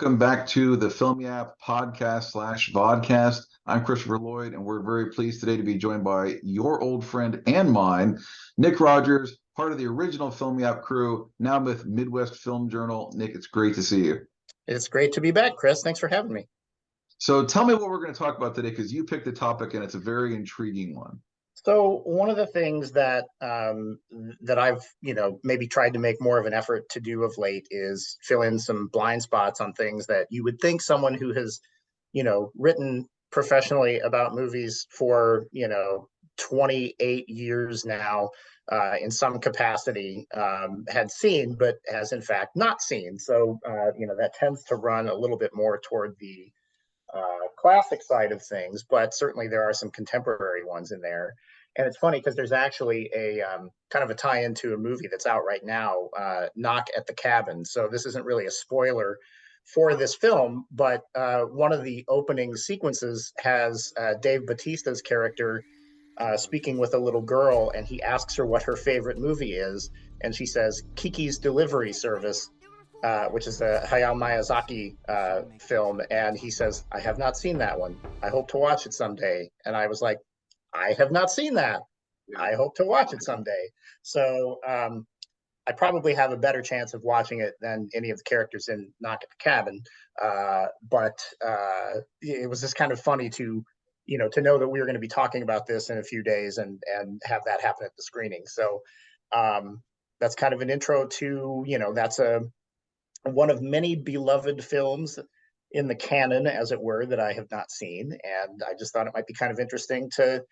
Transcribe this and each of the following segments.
welcome back to the Film Yap podcast slash vodcast. I'm Christopher Lloyd, and we're very pleased today to be joined by your old friend and mine, Nick Rogers, part of the original Film Yap crew, now with Midwest Film Journal. Nick, it's great to see you. It's great to be back, Chris. Thanks for having me. So tell me what we're going to talk about today, because you picked the topic and it's a very intriguing one. So one of the things that that I've maybe tried to make more of an effort to do of late is fill in some blind spots on things that you would think someone who has written professionally about movies for 28 years now in some capacity had seen, but has in fact not seen. So that tends to run a little bit more toward the classic side of things, but certainly there are some contemporary ones in there. And it's funny because there's actually a kind of a tie into a movie that's out right now, Knock at the Cabin. So this isn't really a spoiler for this film, but one of the opening sequences has Dave Bautista's character speaking with a little girl, and he asks her what her favorite movie is, and she says Kiki's Delivery Service, which is a Hayao Miyazaki film. And he says, I have not seen that one. I hope to watch it someday. And I was like, I have not seen that. I hope to watch it someday. So I probably have a better chance of watching it than any of the characters in Knock at the Cabin. But it was just kind of funny to know that we were going to be talking about this in a few days and have that happen at the screening. So that's kind of an intro to, that's one of many beloved films in the canon, as it were, that I have not seen. And I just thought it might be kind of interesting to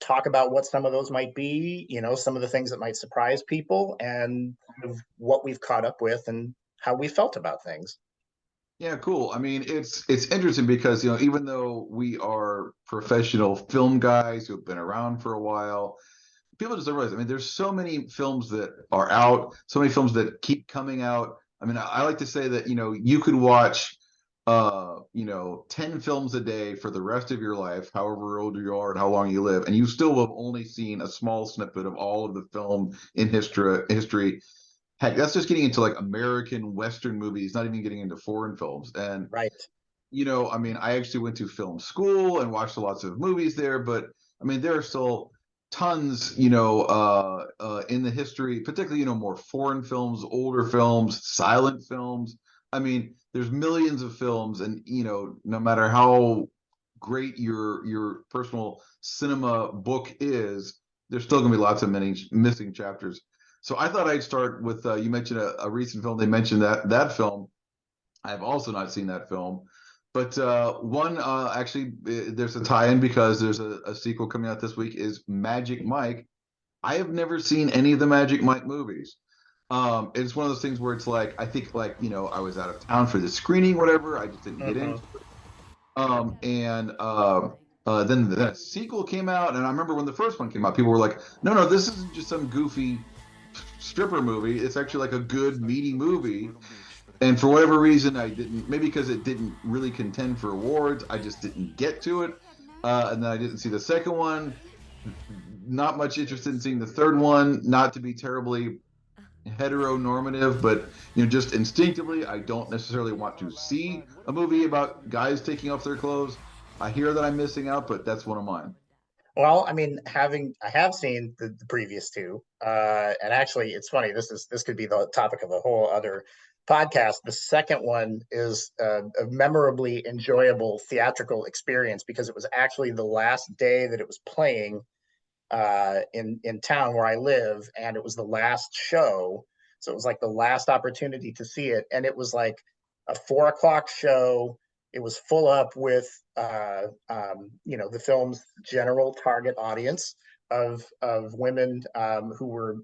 talk about what some of those might be, some of the things that might surprise people, and kind of what we've caught up with and how we felt about things. Yeah, cool. I mean, it's interesting because, even though we are professional film guys who have been around for a while, people just don't realize, I mean, there's so many films that are out, so many films that keep coming out. I mean, I like to say that, you could watch 10 films a day for the rest of your life, however old you are and how long you live, and you still have only seen a small snippet of all of the film in history. Heck, that's just getting into like American Western movies, not even getting into foreign films. And Right. I mean, I actually went to film school and watched lots of movies there, but I mean, there are still tons, in the history, particularly, more foreign films, older films, silent films. I mean, there's millions of films, and no matter how great your personal cinema book is, there's still going to be lots of many missing chapters. So I thought I'd start with you mentioned a recent film. They mentioned that film. I've also not seen that film, but one actually there's a tie-in because there's a sequel coming out this week. Is Magic Mike. I have never seen any of the Magic Mike movies. It's one of those things where it's like, I think like, I was out of town for the screening, whatever. I just didn't get into it. Then the sequel came out, and I remember when the first one came out, people were like, no, this isn't just some goofy stripper movie. It's actually like a good, meaty movie. And for whatever reason, I didn't, maybe because it didn't really contend for awards, I just didn't get to it. And then I didn't see the second one. Not much interested in seeing the third one, not to be terribly heteronormative, but just instinctively, I don't necessarily want to see a movie about guys taking off their clothes. I hear that I'm missing out, but that's one of mine. Well, I mean, I have seen the previous two, and actually, it's funny. This could be the topic of a whole other podcast. The second one is a memorably enjoyable theatrical experience because it was actually the last day that it was playing in town where I live, and it was the last show. So it was like the last opportunity to see it, and it was like a 4 o'clock show. It was full up with the film's general target audience of women who were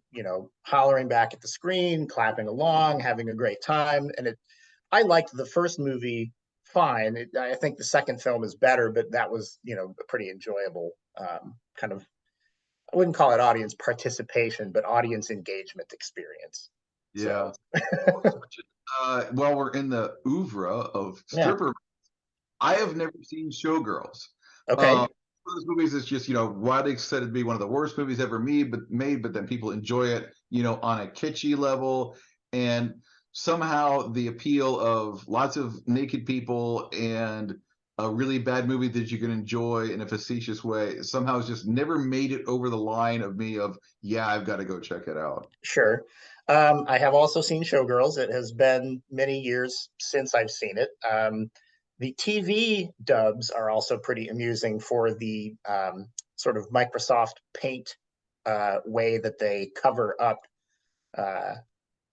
hollering back at the screen, clapping along, having a great time. And I liked the first movie fine. I think the second film is better, but that was a pretty enjoyable kind of, I wouldn't call it audience participation, but audience engagement experience. Yeah. While we're in the oeuvre of stripper, yeah. I have never seen Showgirls. Okay. One of those movies is just, widely said to be one of the worst movies ever made, but then people enjoy it, on a kitschy level. And somehow the appeal of lots of naked people and a really bad movie that you can enjoy in a facetious way somehow has just never made it over the line of me of, yeah, I've got to go check it out. Sure. I have also seen Showgirls. It has been many years since I've seen it. The TV dubs are also pretty amusing for the sort of Microsoft Paint way that they cover up uh,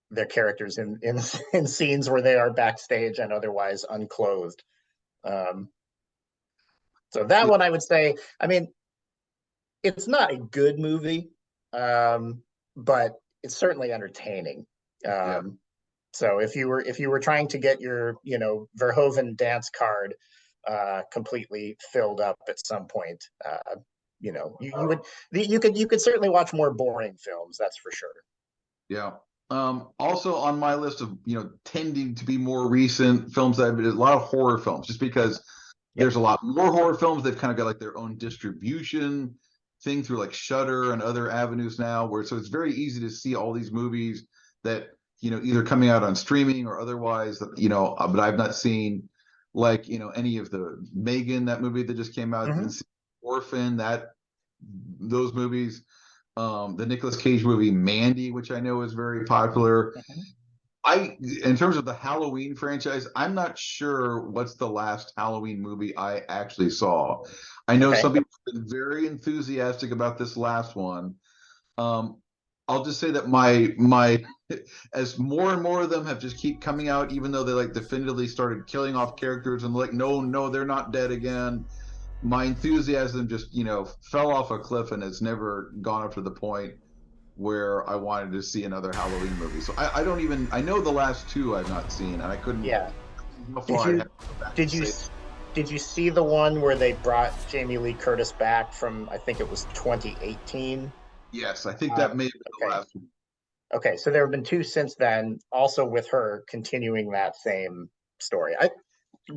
their characters in scenes where they are backstage and otherwise unclothed. Um, so that Yeah, one I would say, I mean, it's not a good movie, but it's certainly entertaining. yeah. Um, so if you were trying to get your Verhoeven dance card completely filled up at some point, you could certainly watch more boring films. That's for sure. Yeah. Also on my list of, tending to be more recent films that I've been, a lot of horror films, just because Yep. there's a lot more horror films. They've kind of got like their own distribution thing through like Shudder and other avenues now, where so it's very easy to see all these movies that, either coming out on streaming or otherwise, but I've not seen, like, any of the Megan, that movie that just came out, Hmm. didn't see Orphan, those movies, the Nicolas Cage movie Mandy, which I know is very popular. Hmm. In terms of the Halloween franchise, I'm not sure what's the last Halloween movie I actually saw. I know Okay. some people have been very enthusiastic about this last one. Um, I'll just say that my as more and more of them have just keep coming out, even though they like definitively started killing off characters and like, no, no, they're not dead again. My enthusiasm just, fell off a cliff and it's never gone up to the point where I wanted to see another Halloween movie. So I don't even, I know the last two I've not seen, and I couldn't Yeah. how Did far I'd have you to go back to did you say. did you see the one where they brought Jamie Lee Curtis back from, I think it was 2018? Yes, I think that Um, may have been the okay. last one. Okay, so there have been two since then, also with her continuing that same story. I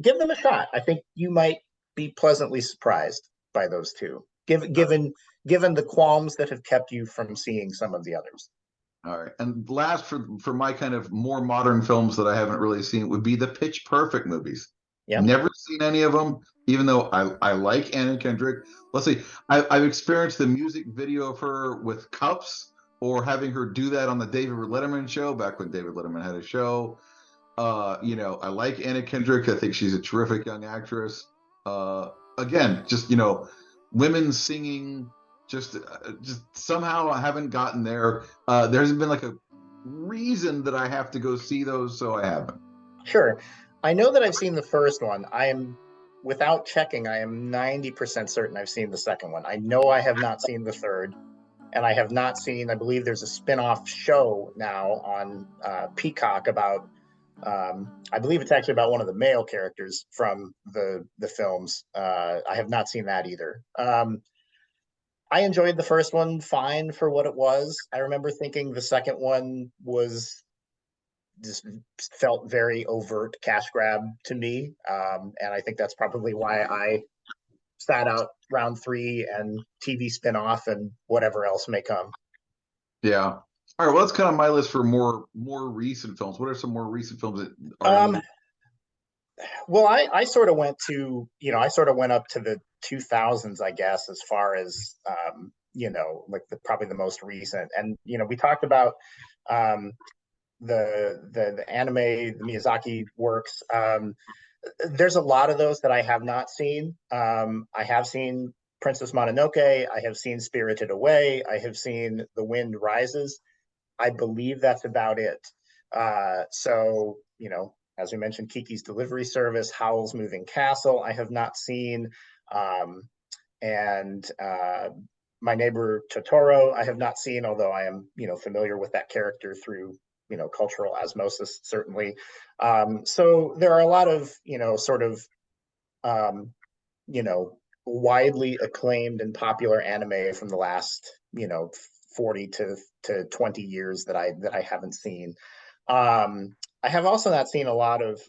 give them a shot. I think you might be pleasantly surprised by those two, given the qualms that have kept you from seeing some of the others. All right. And last for my kind of more modern films that I haven't really seen would be the Pitch Perfect movies. Yeah. Never seen any of them, even though I like Anna Kendrick. Let's see, I've experienced the music video of her with Cups, or having her do that on the David Letterman show back when David Letterman had a show. I like Anna Kendrick. I think she's a terrific young actress. Again, just women singing. Just somehow I haven't gotten there. There hasn't been like a reason that I have to go see those, so I haven't. Sure. I know that I've seen the first one. Without checking, I am 90% certain I've seen the second one. I know I have not seen the third, and I have not seen, I believe there's a spin-off show now on Peacock about, I believe it's actually about one of the male characters from the films. I have not seen that either. I enjoyed the first one fine for what it was. I remember thinking the second one was just felt very overt cash grab to me. And I think that's probably why I sat out round three and TV spinoff and whatever else may come. Yeah. All right. Well, that's kind of my list for more recent films. What are some more recent films that are in Um, the? well, I sort of went to, I sort of went up to the 2000s, I guess, as far as, like probably the most recent. And, we talked about um, the anime, the Miyazaki works. There's a lot of those that I have not seen. I have seen Princess Mononoke. I have seen Spirited Away. I have seen The Wind Rises. I believe that's about it. So, as we mentioned, Kiki's Delivery Service, Howl's Moving Castle, I have not seen. Um, and My Neighbor Totoro, I have not seen, although I am, familiar with that character through, cultural osmosis, certainly. So there are a lot of, sort of, um, widely acclaimed and popular anime from the last, 40 to 20 years that I haven't seen. I have also not seen a lot of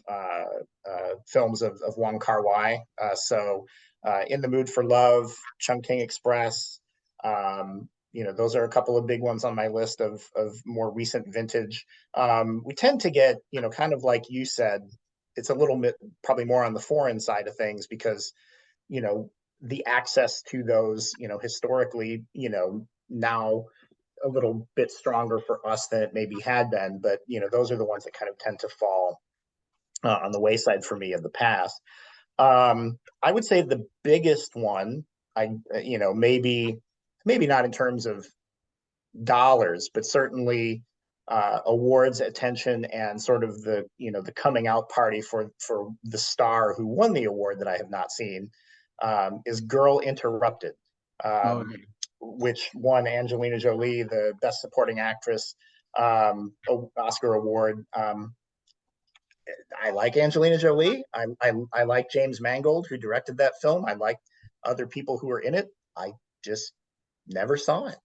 films of Wong Kar-wai. So In the Mood for Love, Chungking Express, those are a couple of big ones on my list of more recent vintage. We tend to get, kind of like you said, it's a little bit probably more on the foreign side of things because, you know, the access to those, historically, now a little bit stronger for us than it maybe had been. But, those are the ones that kind of tend to fall on the wayside for me of the past. I would say the biggest one, maybe not in terms of dollars, but certainly awards attention and sort of the coming out party for the star who won the award that I have not seen is Girl Interrupted, Oh, which won Angelina Jolie the Best Supporting Actress Oscar award. I like Angelina Jolie. I like James Mangold, who directed that film. I like other people who were in it. I just never saw it.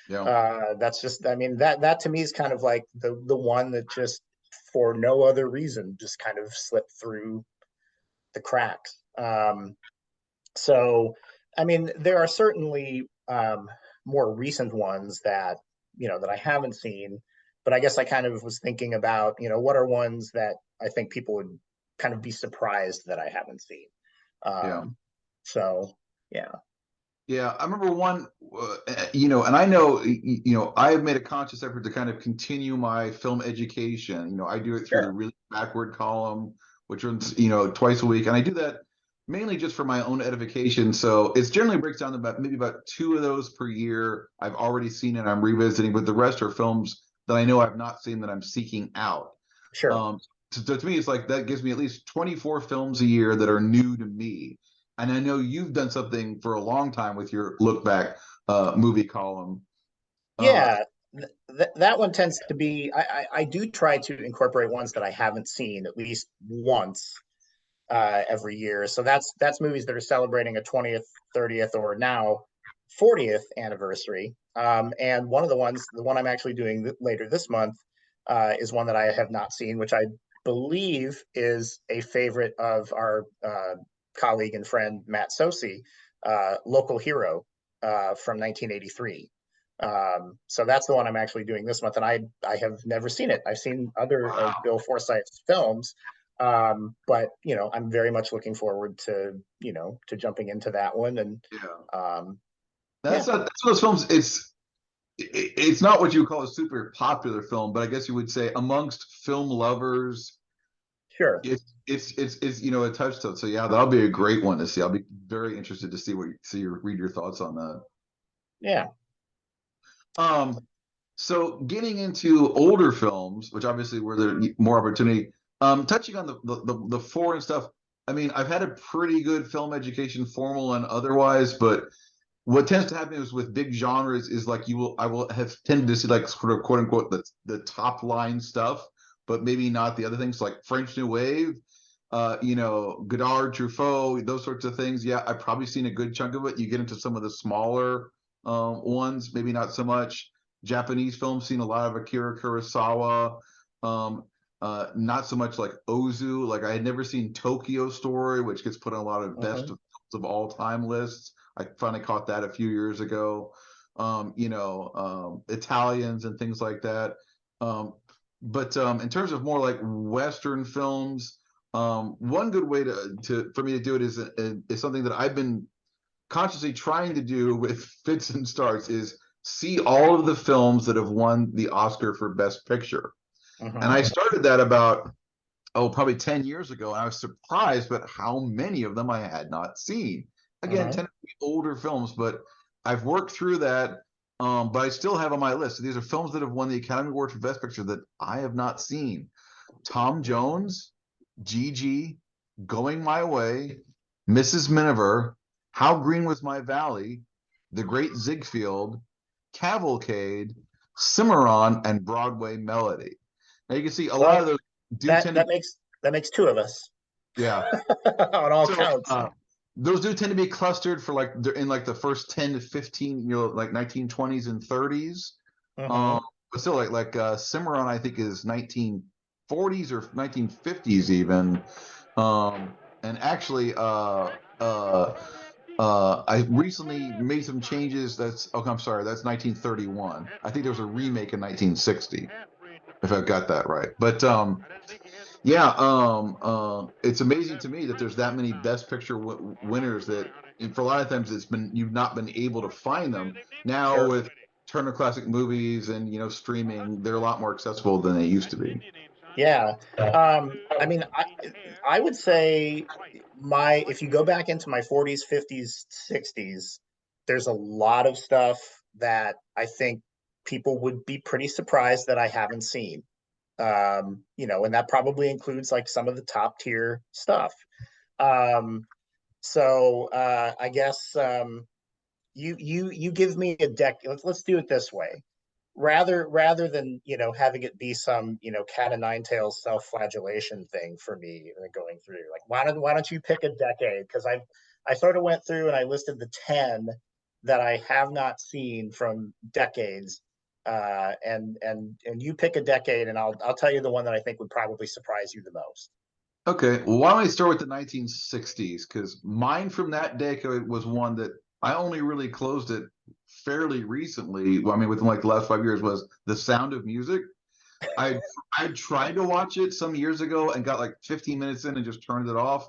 yeah, That's just, I mean, that to me is kind of like the one that just for no other reason just kind of slipped through the cracks. So, I mean, there are certainly more recent ones that that I haven't seen, but I guess I kind of was thinking about what are ones that I think people would kind of be surprised that I haven't seen. yeah. So, yeah, Yeah, I remember one, and I know, I have made a conscious effort to kind of continue my film education. I do it through the sure, really backward column, which runs, twice a week, and I do that mainly just for my own edification. So it generally breaks down to about two of those per year. I've already seen and I'm revisiting, but the rest are films that I know I've not seen that I'm seeking out. sure. Um, to me, it's like that gives me at least 24 films a year that are new to me. And I know you've done something for a long time with your look back movie column. Uh, Yeah, that one tends to be. I do try to incorporate ones that I haven't seen at least once every year. So that's movies that are celebrating a 20th, 30th, or now 40th anniversary. And one of the one I'm actually doing later this month, is one that I have not seen, which I believe is a favorite of our colleague and friend Matt Sosi, Local Hero from 1983. So that's the one I'm actually doing this month, and I have never seen it. I've seen other of Bill Forsyth's films, but I'm very much looking forward to to jumping into that one, and yeah, um, yeah, that's one of those films. It's not what you would call a super popular film, but I guess you would say amongst film lovers, sure, it's a touchstone. So yeah, that'll be a great one to see. I'll be very interested to read your thoughts on that. yeah, Um, so getting into older films, which obviously where there's more opportunity, touching on the foreign stuff. I mean, I've had a pretty good film education, formal and otherwise, but what tends to happen is with big genres is like I will have tended to see like sort of quote unquote the top line stuff, but maybe not the other things like French New Wave, Godard, Truffaut, those sorts of things. Yeah, I've probably seen a good chunk of it. You get into some of the smaller ones, maybe not so much. Japanese films, seen a lot of Akira Kurosawa. Um, not so much like Ozu. Like I had never seen Tokyo Story, which gets put on a lot of best uh-huh, of all time lists. I finally caught that a few years ago. Italians and things like that. But in terms of more like Western films, one good way for me to do it is something that I've been consciously trying to do with fits and starts is see all of the films that have won the Oscar for Best Picture. And uh-huh, I started that about probably 10 years ago. And I was surprised at how many of them I had not seen. Again, uh-huh, tend to be older films, but I've worked through that. But I still have on my list. So these are films that have won the Academy Award for Best Picture that I have not seen. Tom Jones, Gigi, Going My Way, Mrs. Miniver, How Green Was My Valley, The Great Ziegfeld, Cavalcade, Cimarron, and Broadway Melody. Now you can see a lot of well, those do that tend to, that makes two of us yeah. on all So counts. those do tend to be clustered for like they're in like the first 10 to 15, like 1920s and 30s. Uh-huh, Um, but still Cimarron, I think is 1940s or 1950s even. And actually, I recently made some changes. That's okay. I'm sorry. That's 1931. I think there was a remake in 1960, if I've got that right. But yeah, it's amazing to me that there's that many Best Picture winners that, and for a lot of times, it's been you've not been able to find them. Now Sure. with Turner Classic Movies and streaming, they're a lot more accessible than they used to be. Yeah. I mean, I would say my if you go back into my 40s, 50s, 60s, there's a lot of stuff that I think people would be pretty surprised that I haven't seen. And that probably includes like some of the top tier stuff. Um, I guess you give me a deck. Let's do it this way. Rather than having it be some cat o' nine tails self-flagellation thing for me going through, like why don't you pick a decade? Because I sort of went through and I listed the 10 that I have not seen from decades, and you pick a decade, and I'll tell you the one that I think would probably surprise you the most. Okay, well, why don't I start with the 1960s? Because mine from that decade was one that I only really closed it fairly recently. Well, I mean, within like the last 5 years, was The Sound of Music. I I tried to watch it some years ago and got like 15 minutes in and just turned it off.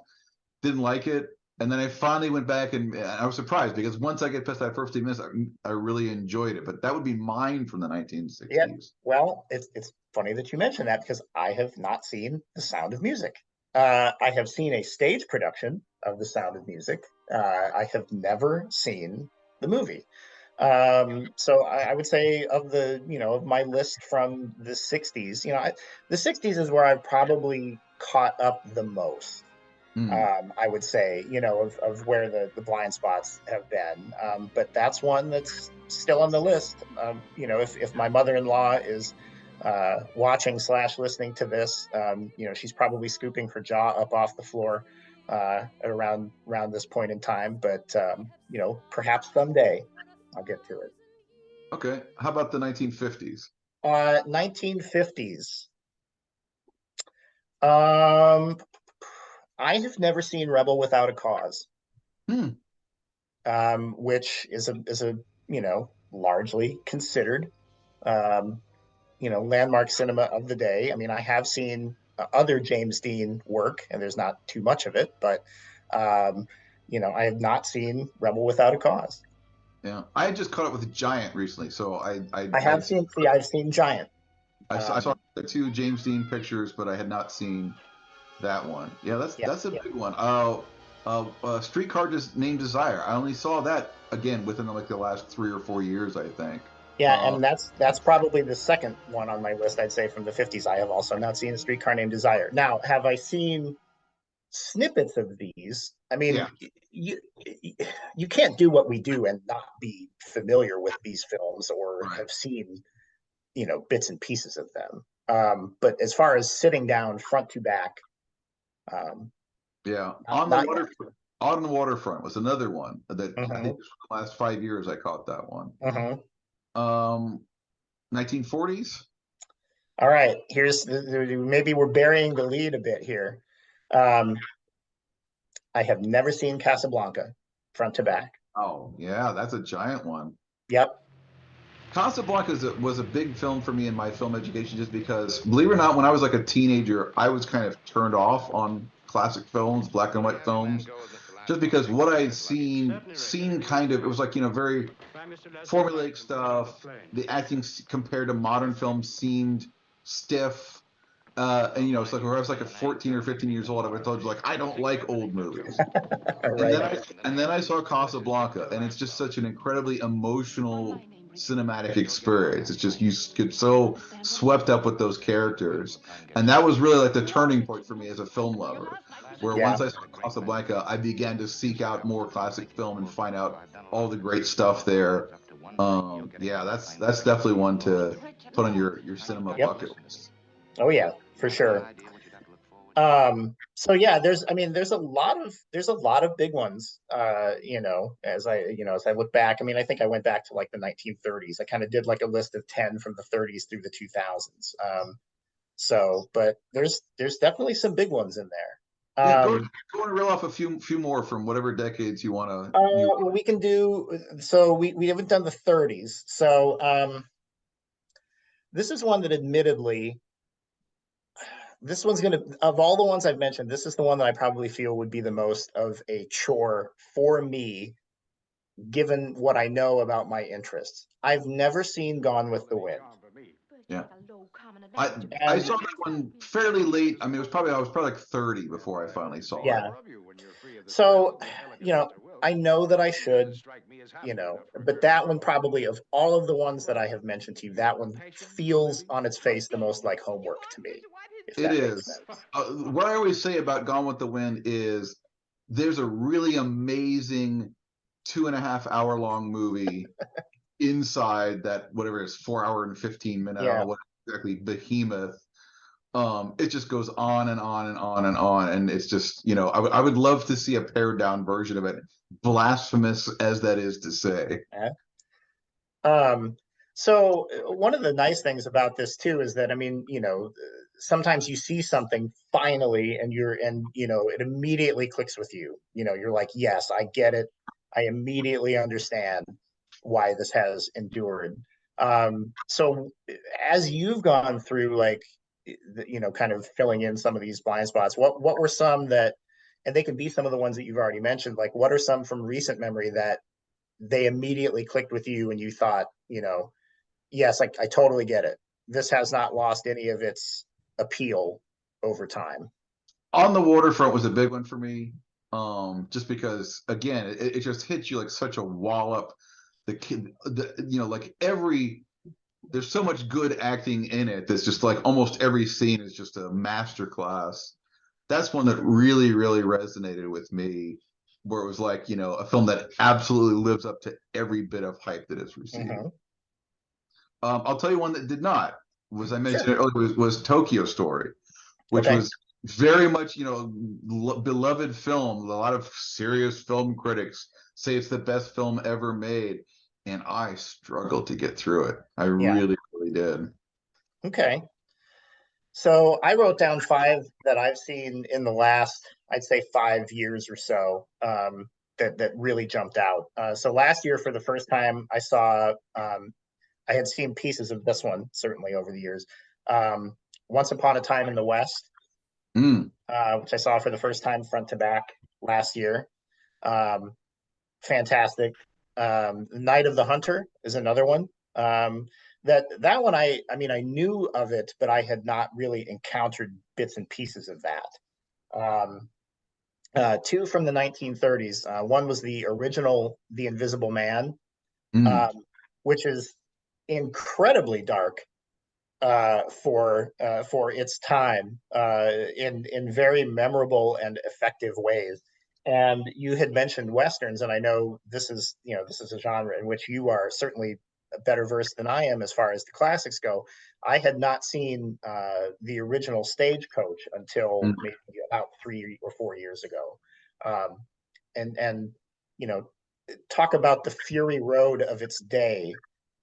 Didn't like it, and then I finally went back and I was surprised because once I get past that first 15 minutes, I really enjoyed it. But that would be mine from the Yeah. 1960s. Well, it's funny that you mentioned that because I have not seen The Sound of Music. I have seen a stage production of The Sound of Music. I have never seen the movie. I would say of of my list from the 60s, the 60s is where I've probably caught up the most. Hmm. I would say, of where the blind spots have been. But that's one that's still on the list. If my mother-in-law is watching slash listening to this, she's probably scooping her jaw up off the floor around this point in time. But perhaps someday I'll get to it. Okay, how about the 1950s? 1950s. Um, I have never seen Rebel Without a Cause. Hmm. Which is a largely considered um, landmark cinema of the day. I mean, I have seen other James Dean work, and there's not too much of it, but um, I have not seen Rebel Without a Cause. Yeah, I had just caught up with Giant recently, so I have seen, see, I've seen Giant. I saw Um, the two James Dean pictures, but I had not seen that one. Yeah, yeah, that's a big one. Streetcar just named Desire. I only saw that again within like the last 3 or 4 years, I think. yeah, Uh, and that's probably the second one on my list. I'd say from the 50s. I have also not seen A Streetcar Named Desire. Now, have I seen snippets of these? I mean, yeah, you can't do what we do and not be familiar with these films or right. have seen bits and pieces of them. But as far as sitting down front to back, um, Yeah, not yet. On the waterfront was another one that I think Mm-hmm, was the last 5 years I caught that one. mm-hmm. 1940s. All right, maybe we're burying the lead a bit here. Um, I have never seen Casablanca front to back. Oh, yeah, that's a giant one. Yep. Casablanca was a big film for me in my film education just because, believe it or not, when I was like a teenager, I was kind of turned off on classic films, black and white films, just because what I had seen kind of, it was like, very formulaic stuff. The acting compared to modern films seemed stiff. And it's like when I was like a 14 or 15 years old, I would told you like I don't like old movies. And Right. then I saw Casablanca, and it's just such an incredibly emotional cinematic experience. It's just you get so swept up with those characters, and that was really like the turning point for me as a film lover. Where Yeah. once I saw Casablanca, I began to seek out more classic film and find out all the great stuff there. Yeah, that's definitely one to put on your cinema Yep. bucket list. Oh yeah, for sure. So yeah, there's a lot of big ones. As I look back, I mean, I think I went back to like the 1930s. I kind of did like a list of 10 from the 30s through the 2000s. But there's definitely some big ones in there. Yeah, Um, go and reel off a few more from whatever decades you want to. well, we can do, so we haven't done the 30s. So this is one that admittedly, this one's gonna, of all the ones I've mentioned, this is the one that I probably feel would be the most of a chore for me, given what I know about my interests. I've never seen Gone with the Wind. Yeah, I I And saw that one fairly late. I mean, I was probably like 30 before I finally saw it. yeah, so, you know, I know that I should, but that one probably of all of the ones that I have mentioned to you, that one feels on its face the most like homework to me, if It that makes is. sense. What I always say about Gone with the Wind is there's a really amazing 2.5 hour long movie inside that whatever it is 4 hour and 15 minute. I don't know Yeah. what exactly behemoth. It just goes on and on and on and on, and it's just I would love to see a pared down version of it, blasphemous as that is to say. Yeah. Um, so one of the nice things about this too is that, I mean, sometimes you see something finally and it immediately clicks with you. You're like, yes, I get it. I immediately understand why this has endured. So as you've gone through, like, kind of filling in some of these blind spots, what were some that, and they could be some of the ones that you've already mentioned, like what are some from recent memory that they immediately clicked with you and you thought, yes, I totally get it. This has not lost any of its appeal over time. On the Waterfront was a big one for me, just because again it just hits you like such a wallop. The kid, like there's so much good acting in it that's just like almost every scene is just a masterclass. That's one that really, really resonated with me, where it was like, a film that absolutely lives up to every bit of hype that it's received. Mm-hmm. I'll tell you one that did not. Was I mentioned Sure. it earlier? Was Tokyo Story, which Okay. was very much, beloved film. A lot of serious film critics say it's the best film ever made, and I struggled to get through it. I Yeah. really, really did. Okay. So I wrote down five that I've seen in the last, I'd say 5 years or so, that really jumped out. So last year, for the first time, I saw. I had seen pieces of this one certainly over the years. Um, Once Upon a Time in the West, Mm, which I saw for the first time front to back last year. Um, Fantastic. Night of the Hunter is another one. That one, I mean, I knew of it, but I had not really encountered bits and pieces of that. Um, Two from the 1930s. One was the original The Invisible Man, mm, um, which is incredibly dark for its time, in very memorable and effective ways. And you had mentioned westerns, and I know this is a genre in which you are certainly better versed than I am as far as the classics go. I had not seen the original Stagecoach until mm. maybe about 3 or 4 years ago, um, and you know, talk about the fury road of its day,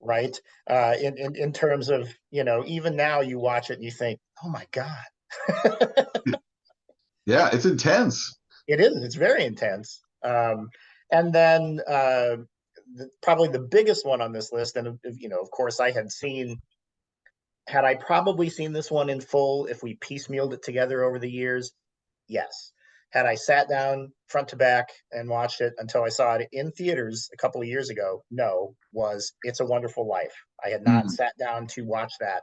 right? In terms of, even now you watch it and you think, oh my god, Yeah, it's intense. it is. It's very intense. And then probably the biggest one on this list, and of course, had I probably seen this one in full if we piecemealed it together over the years. Yes. Had I sat down front to back and watched it until I saw it in theaters a couple of years ago? No, was It's a Wonderful Life. I had not Mm. sat down to watch that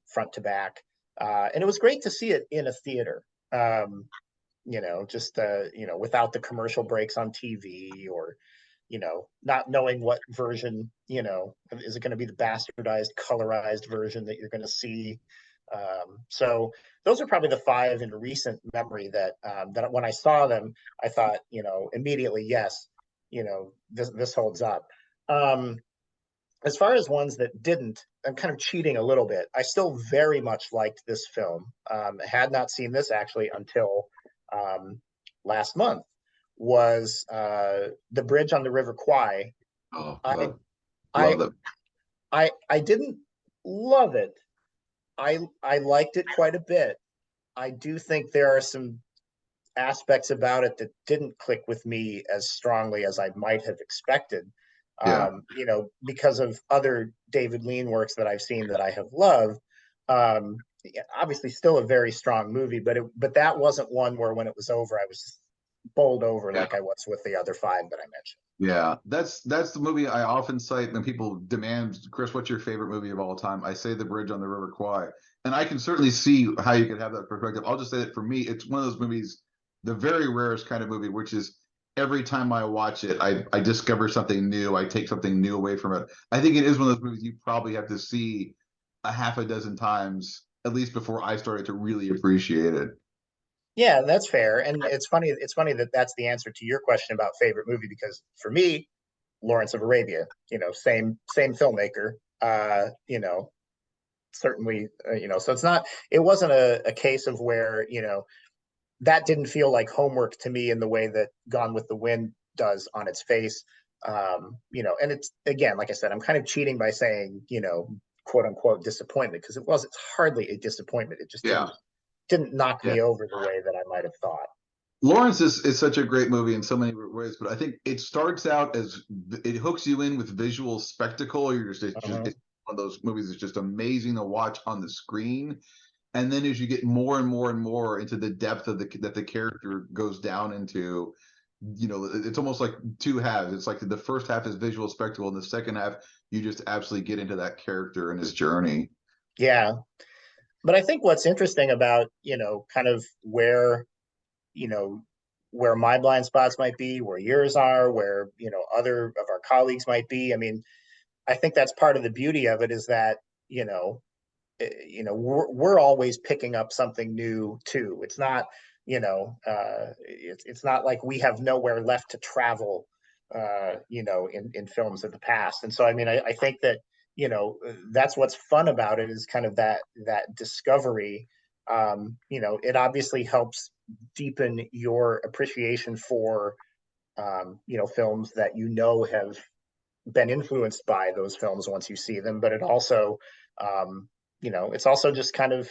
front to back. And it was great to see it in a theater, just, without the commercial breaks on TV, or, not knowing what version, is it going to be the bastardized, colorized version that you're going to see. So those are probably the five in recent memory that when I saw them, I thought, immediately, yes, this holds up. Um, as far as ones that didn't, I'm kind of cheating a little bit. I still very much liked this film. Had not seen this actually until um, last month. Was The Bridge on the River Kwai. Oh, I I love it. I didn't love it. I liked it quite a bit. I do think there are some aspects about it that didn't click with me as strongly as I might have expected. Yeah. Because of other David Lean works that I've seen that I have loved. Yeah, obviously, still a very strong movie, but that wasn't one where when it was over, I was just bowled over Yeah. like I was with the other five that I mentioned. Yeah, that's the movie I often cite when people demand, Chris, what's your favorite movie of all time? I say The Bridge on the River Kwai, and I can certainly see how you could have that perspective. I'll just say that for me, it's one of those movies, the very rarest kind of movie, which is every time I watch it, I discover something new. I take something new away from it. I think it is one of those movies you probably have to see a half a dozen times at least before I started to really appreciate it. Yeah, that's fair. And it's funny. It's funny that that's the answer to your question about favorite movie because for me, Lawrence of Arabia, same filmmaker. Certainly, so it wasn't a case of where, that didn't feel like homework to me in the way that Gone with the Wind does on its face. And it's, again, like I said, I'm kind of cheating by saying, quote unquote disappointment because it's hardly a disappointment. It just Yeah. didn't knock Yeah. me over the way that I might have thought. Lawrence is such a great movie in so many ways, but I think it starts out as it hooks you in with visual spectacle. It's one of those movies that's just amazing to watch on the screen. And then as you get more and more and more into the depth of that the character goes down into, it's almost like two halves. It's like the first half is visual spectacle, and the second half you just absolutely get into that character and his journey. Yeah. But I think what's interesting about, kind of you know, where my blind spots might be, where yours are, where, other of our colleagues might be. I mean, I think that's part of the beauty of it is that, we're always picking up something new too. It's not, it's not like we have nowhere left to travel, in films of the past. And so, I mean, I think that, that's what's fun about it is kind of that discovery. It obviously helps deepen your appreciation for, films that have been influenced by those films once you see them, but it also, it's also just kind of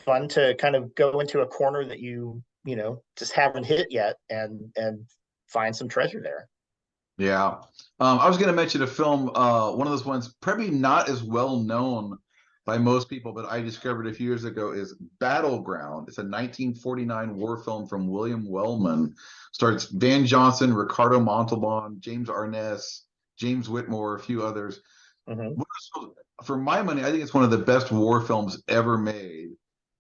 fun to kind of go into a corner that just haven't hit yet and find some treasure there. Yeah. I was going to mention a film, one of those ones, probably not as well known by most people, but I discovered a few years ago is Battleground. It's a 1949 war film from William Wellman. Starts Van Johnson, Ricardo Montalban, James Arness, James Whitmore, a few others. Mm-hmm. For my money, I think it's one of the best war films ever made.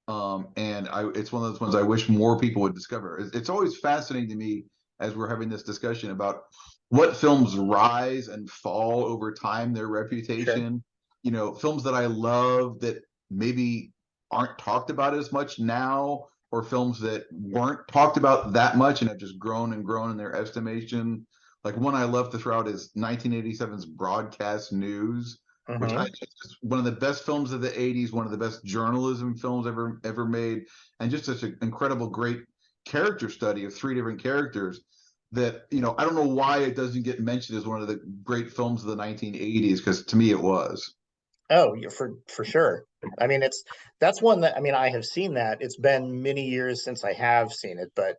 And it's one of those ones I wish more people would discover. It's always fascinating to me as we're having this discussion about what films rise and fall over time, their Sure. reputation. Films that I love that maybe aren't talked about as much now, or films that weren't talked about that much and have just grown and grown in their estimation. Like one I love to throw out is 1987's Broadcast News, which I Mm-hmm. think is one of the best films of the 80s, one of the best journalism films ever made, and just such an incredible, great character study of three different characters that, I don't know why it doesn't get mentioned as one of the great films of the 1980s, because to me it was. Oh, yeah, for sure. I mean, that's one that, I mean, I have seen that. It's been many years since I have seen it, but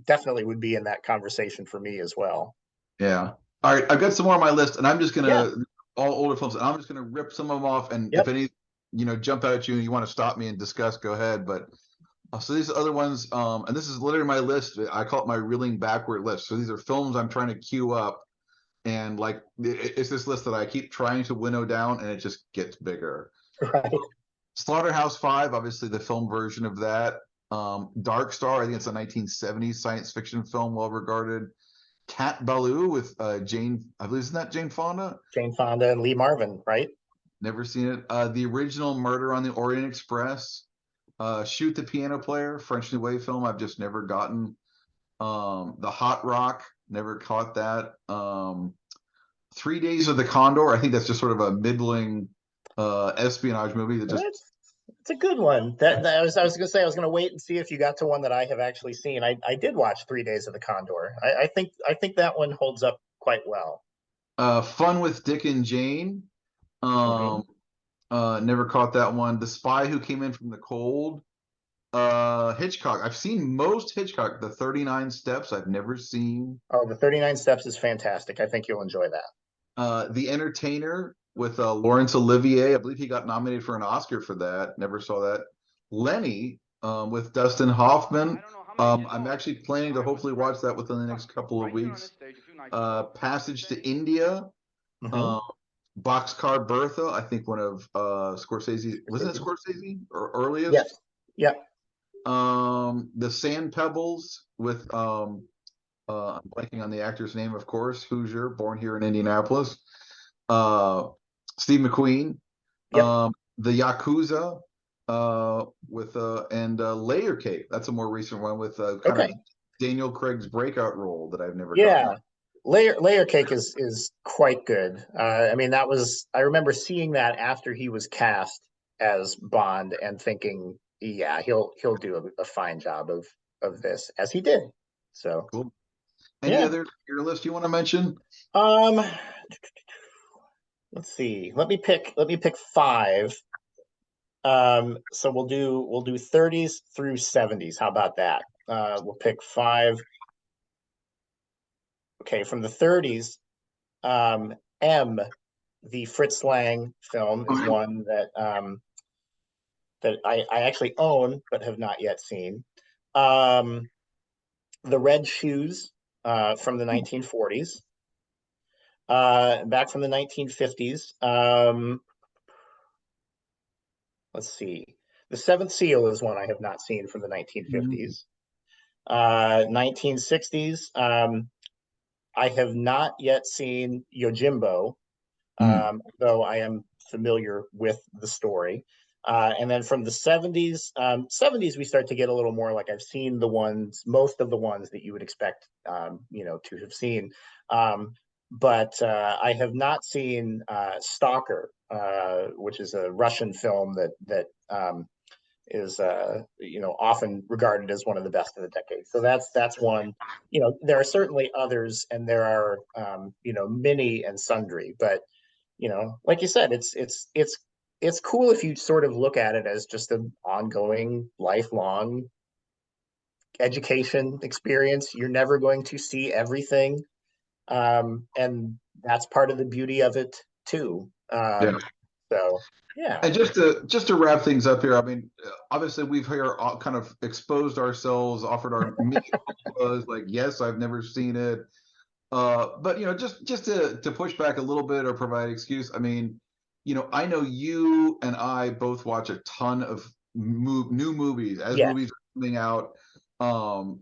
definitely would be in that conversation for me as well. Yeah. All right, I've got some more on my list, and I'm just Yeah. gonna all older films, and I'm just gonna rip some of them off. And if Yep. any, jump out at you and you want to stop me and discuss, go ahead. But so these other ones, and this is literally my list. I call it my reeling backward list. So these are films I'm trying to queue up, and like it's this list that I keep trying to winnow down, and it just gets bigger. Right. Slaughterhouse Five, obviously the film version of that. Dark Star, I think it's a 1970s science fiction film, well regarded. Cat Ballou with Jane, I believe, isn't that Jane Fonda? Jane Fonda and Lee Marvin, right? Never seen it. The original Murder on the Orient Express. Shoot the Piano Player, French New Wave film, I've just never gotten. The Hot Rock, never caught that. 3 Days of the Condor, I think that's just sort of a middling espionage movie that just. It's a good one. I was gonna say I was gonna wait and see if you got to one that I have actually seen. I did watch 3 Days of the Condor. I think that one holds up quite well. Fun with Dick and Jane. Mm-hmm. Um, Never caught that one. The Spy Who Came in from the Cold. Hitchcock. I've seen most Hitchcock. The 39 Steps I've never seen. Oh, the 39 Steps is fantastic. I think you'll enjoy that. The Entertainer with Laurence Olivier. I believe he got nominated for an Oscar for that. Never saw that. Lenny with Dustin Hoffman. I'm actually planning to hopefully watch that within the next couple of weeks. Passage to India. Mhm. Boxcar Bertha. I think one of Scorsese. Wasn't it Scorsese or Yes. earliest? Yep. The Sand Pebbles with I'm blanking on the actor's name, of course. Hoosier, born here in Indianapolis. Steve McQueen. Yep. The Yakuza with and Layer Cake. That's a more recent one with kind of Okay. Daniel Craig's breakout role that I've never gotten. Yeah. Layer Cake is quite good. I mean, I remember seeing that after he was cast as Bond and thinking, yeah, he'll do a fine job of this, as he did. So Cool. Any yeah. other your list you want to mention? Um, let's see. Let me pick five. So we'll do 30s through 70s. How about that? We'll pick five. Okay, from the 30s, M, the Fritz Lang film, is one that I actually own but have not yet seen. Um, the Red Shoes from the 1940s. Back from the 1950s. Let's see. The Seventh Seal is one I have not seen from the 1950s. 1960s. I have not yet seen Yojimbo, though I am familiar with the story. And then from the 70s, 70s, we start to get a little more like I've seen most of the ones that you would expect, to have seen. But I have not seen Stalker, which is a Russian film that is often regarded as one of the best of the decade. So that's one. There are certainly others, and there are many and sundry. But like you said, it's cool if you sort of look at it as just an ongoing, lifelong education experience. You're never going to see everything, and that's part of the beauty of it too. Yeah. So yeah, And just to wrap things up here, I mean, obviously we've here kind of exposed ourselves, offered our was like, yes, I've never seen it, but just to push back a little bit or provide excuse. I mean, I know you and I both watch a ton of new movies as yeah, movies are coming out, and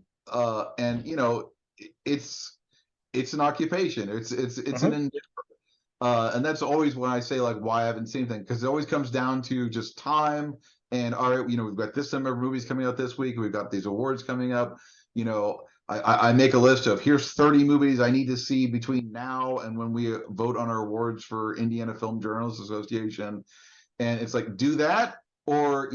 it's an occupation. It's mhm, an and that's always when I say like why I haven't seen anything, because it always comes down to just time. And all right, we've got this number of movies coming out this week. We've got these awards coming up. I make a list of here's 30 movies I need to see between now and when we vote on our awards for Indiana Film Journalists Association. And it's like, do that, or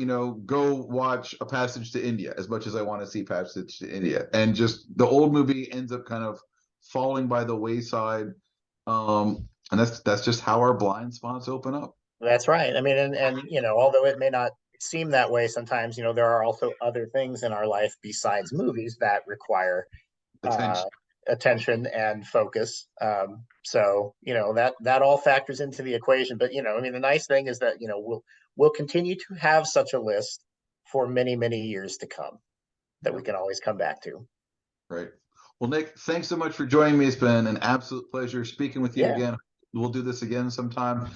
go watch A Passage to India, as much as I want to see Passage to India. And just the old movie ends up kind of falling by the wayside. And that's just how our blind spots open up. that's right. I mean, and although it may not seem that way sometimes, there are also other things in our life besides movies that require uh, Attention. attention and focus. So that all factors into the equation. But I mean, the nice thing is that we'll continue to have such a list for many, many years to come that we Yep. can always come back to. Right. Well, Nick, thanks so much for joining me. It's been an absolute pleasure speaking with you Yeah. again. We'll do this again sometime.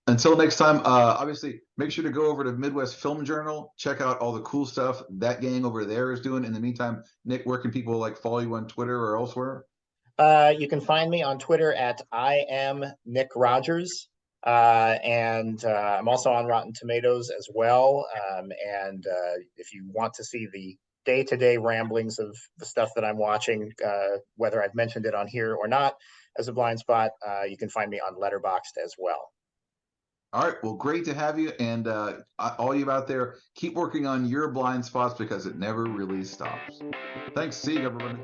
Until next time, obviously, make sure to go over to Midwest Film Journal, check out all the cool stuff that gang over there is doing. In the meantime, Nick, where can people follow you on Twitter or elsewhere? You can find me on Twitter at I am Nick Rogers. And I'm also on Rotten Tomatoes as well. And if you want to see the day-to-day ramblings of the stuff that I'm watching, whether I've mentioned it on here or not as a blind spot, you can find me on Letterboxd as well. All right. Well, great to have you. And all you out there, keep working on your blind spots because it never really stops. Thanks. See you, everybody.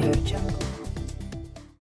Audio Jungle.